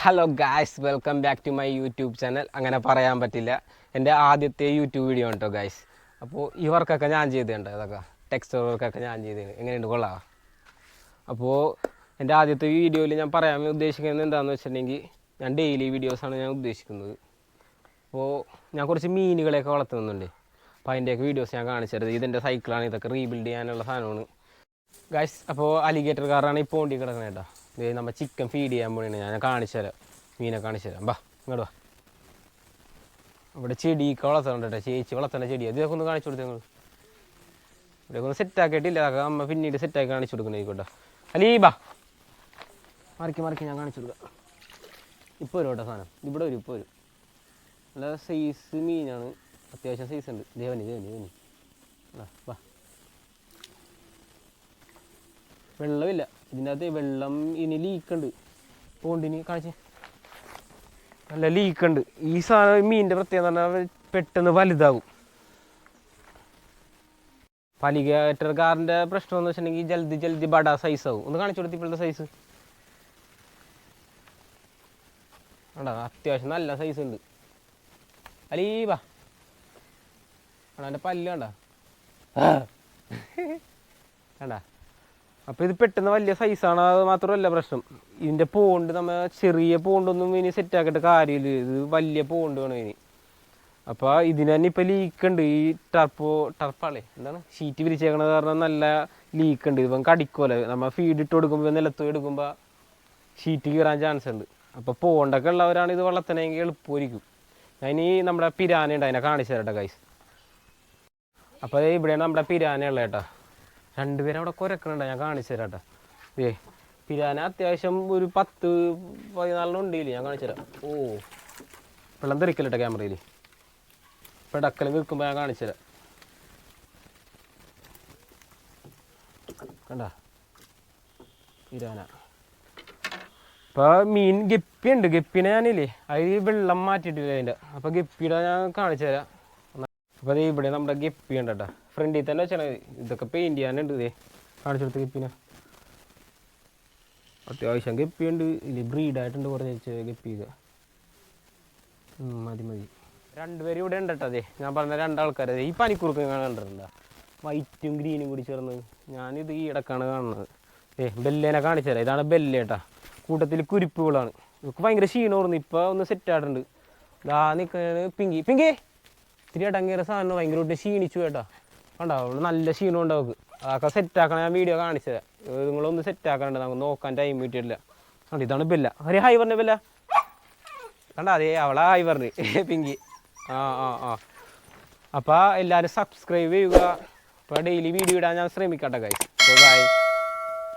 Hello guys, welcome back to my YouTube channel. അങ്ങനെ പറയാൻ പറ്റില്ല, എൻ്റെ ആദ്യത്തെ യൂട്യൂബ് വീഡിയോ കേട്ടോ ഗായ്സ്. അപ്പോൾ ഈ വർക്കൊക്കെ ഞാൻ ചെയ്തിട്ടുണ്ട്, അതൊക്കെ ടെക്സ്റ്റർ വർക്കൊക്കെ ഞാൻ ചെയ്തത്. എങ്ങനെയുണ്ട്, കൊള്ളാം? അപ്പോൾ എൻ്റെ ആദ്യത്തെ വീഡിയോയിൽ ഞാൻ പറയാൻ ഉദ്ദേശിക്കുന്നത് എന്താണെന്ന് വെച്ചിട്ടുണ്ടെങ്കിൽ, ഞാൻ ഡെയിലി വീഡിയോസാണ് ഞാൻ ഉദ്ദേശിക്കുന്നത്. അപ്പോൾ ഞാൻ കുറച്ച് മീനുകളെയൊക്കെ വളർത്തുന്നുണ്ട്. അപ്പോൾ അതിൻ്റെയൊക്കെ വീഡിയോസ് ഞാൻ കാണിച്ചത്. ഇതെൻ്റെ സൈക്കിളാണ്, ഇതൊക്കെ റീബിൽഡ് ചെയ്യാനുള്ള സാധനമാണ് ഗായ്സ്. അപ്പോൾ അലിഗേറ്റർ കാറാണ് ഇപ്പോൾ ഓണ്ടി കിടക്കുന്നത് കേട്ടോ. ഇത് നമ്മൾ ചിക്കൻ ഫീഡ് ചെയ്യാൻ പോകണേ, ഞാൻ കാണിച്ചു തരാം, മീനെ കാണിച്ചു തരാം. ബാ ഇങ്ങോട്ട് വാ. ഇവിടെ ചെടിയൊക്കെ വളർത്തുന്നുണ്ട് കേട്ടോ, ചേച്ചി വളർത്തേണ്ട ചെടി. ഇതൊക്കെ ഒന്ന് കാണിച്ചു കൊടുത്തു നിങ്ങൾ. ഇവിടെയൊക്കെ ഒന്ന് സെറ്റാക്കിയിട്ടില്ല, അതൊക്കെ അമ്മ പിന്നീട് സെറ്റാക്കി കാണിച്ചു കൊടുക്കണേക്കോട്ടെ. അലീബാ മറിക്ക് ഞാൻ കാണിച്ചു കൊടുക്കാം. ഇപ്പോൾ വരും കേട്ടോ സാധനം, ഇവിടെ വരും, ഇപ്പോൾ വരും. നല്ല സൈസ് മീനാണ്, അത്യാവശ്യം സൈസ് ഉണ്ട്. ദേവനി വാ. വെള്ളമില്ല ഇതിൻ്റെ അകത്ത്, വെള്ളം ഇനി ലീക്കുണ്ട്. പോണ്ടിന് കാണിച്ച് നല്ല ലീക്കുണ്ട്. ഈ സാധനം മീനിൻ്റെ പ്രത്യേകത എന്ന് പറഞ്ഞാൽ പെട്ടെന്ന് വലുതാകും. അലിഗേറ്റർകാരൻ്റെ പ്രശ്നം എന്ന് വെച്ചിട്ടുണ്ടെങ്കിൽ ജൽദി ബഡ സൈസാവും. ഒന്ന് കാണിച്ചു കൊടുത്ത് ഇപ്പോഴത്തെ സൈസ് വേണ്ട, അത്യാവശ്യം നല്ല സൈസ് ഉണ്ട്. അലീബാ എൻ്റെ പല്ല് കണ്ട കണ്ട. അപ്പോൾ ഇത് പെട്ടെന്ന് വലിയ സൈസാണ്, അത് മാത്രമല്ല പ്രശ്നം. ഇതിൻ്റെ പോണ്ട് നമ്മൾ ചെറിയ പോണ്ടൊന്നും ഇനി സെറ്റാക്കിയിട്ട് കാര്യമില്ല, ഇത് വലിയ പോണ്ട് വേണം ഇനി. അപ്പോൾ ഇതിന് തന്നെ ഇപ്പോൾ ലീക്കുണ്ട്. ഈ ടർപ്പാളേ എന്താണ് ഷീറ്റ് വിരിച്ചേക്കണത് കാരണം നല്ല ലീക്കുണ്ട്. ഇപ്പം കടിക്കുമല്ലോ, നമ്മൾ ഫീഡ് ഇട്ട് കൊടുക്കുമ്പോൾ നിലത്ത് എടുക്കുമ്പോൾ ഷീറ്റ് കീറാൻ ചാൻസ് ഉണ്ട്. അപ്പോൾ പോണ്ടൊക്കെ ഉള്ളവരാണ് ഇത് വളർത്തണമെങ്കിൽ എളുപ്പമായിരിക്കും. ഞാൻ ഈ നമ്മുടെ പിരാന ഉണ്ട്, അതിനെ കാണിച്ചു തരട്ടെ ഗൈസ്. അപ്പോൾ ഇവിടെയാണ് നമ്മുടെ പിരാന ഉള്ളത് കേട്ടോ. രണ്ടുപേരും അവിടെ കുരക്കണുണ്ട്, ഞാൻ കാണിച്ചു തരാം കേട്ടോ. പിരാന അത്യാവശ്യം ഒരു 10-14 ഉണ്ടില്ലേ, ഞാൻ കാണിച്ചു തരാം. ഓ വെള്ളം തെറിക്കല്ലോ ക്യാമറയിൽ. ഇപ്പം ഡക്കൽ നിൽക്കുമ്പോൾ ഞാൻ കാണിച്ചു തരാം. കണ്ട പിരാന. ഇപ്പോൾ മീൻ ഗപ്പിയുണ്ട്, ഗപ്പിനെ ഞാനില്ലേ അതിൽ വെള്ളം മാറ്റിയിട്ടില്ല അതിൻ്റെ. അപ്പോൾ ഗപ്പിയുടെ ഞാൻ കാണിച്ചു തരാം. അപ്പോൾ അത് ഇവിടെ നമ്മുടെ ഗപ്പി ഉണ്ട് കേട്ടോ, ഫ്രണ്ടിൽ തന്നെ വെച്ചാൽ ഇതൊക്കെ പെയിൻറ്റ് ചെയ്യാനുണ്ട്. ഇതേ കാണിച്ചു കൊടുത്ത ഗപ്പിനെ, അത്യാവശ്യം ഗപ്പിയുണ്ട്. ഇല്ല ബ്രീഡായിട്ടുണ്ട് കുറച്ച് ഗപ്പിയൊക്കെ. മതി. രണ്ടുപേരും ഇവിടെ ഉണ്ട് കേട്ടോ. അതെ ഞാൻ പറഞ്ഞ രണ്ടാൾക്കാർ. ഈ പനിക്കുറുക്ക് ഞാൻ കണ്ടിട്ടുണ്ടോ, വൈറ്റും ഗ്രീനും കൂടി ചേർന്ന്. ഞാനിത് ഈ ഇടക്കാണ് കാണുന്നത്. ബെല്ലേനെ കാണിച്ചു തരാം. ഇതാണ് ബെല്ല് കേട്ടോ, കൂട്ടത്തിൽ കുരിപ്പുകളാണ്. ഇതൊക്കെ ഭയങ്കര ക്ഷീണമായിരുന്നു, ഇപ്പോൾ ഒന്ന് സെറ്റായിട്ടുണ്ട്. ഇതാ നിൽക്കുന്നത് പിങ്കി ഇത്തിരി ഇടങ്ങേറെ സാധനം, ഭയങ്കരമായിട്ട് ക്ഷീണിച്ചു കേട്ടോ. കണ്ടോ അവള് നല്ല ക്ഷീണം ഉണ്ട് അവൾക്ക്. അതൊക്കെ സെറ്റാക്കണം, ഞാൻ വീഡിയോ കാണിച്ചത്. നിങ്ങളൊന്ന് സെറ്റാക്കാനുണ്ട്, നമുക്ക് നോക്കാൻ ടൈം കിട്ടിയിട്ടില്ല. കണ്ടോ ഇതാണ് ബെല്ല. ഒരു ഹൈ പറഞ്ഞ ബെല്ല കണ്ട. അതേ അവളെ ഹൈ പറഞ്ഞ് പിങ്കി. ആ അപ്പോൾ എല്ലാവരും സബ്സ്ക്രൈബ് ചെയ്യുക. അപ്പോൾ ഡെയിലി വീഡിയോ ഇടാൻ ഞാൻ ശ്രമിക്കട്ടെ ഗൈസ്. ബൈ.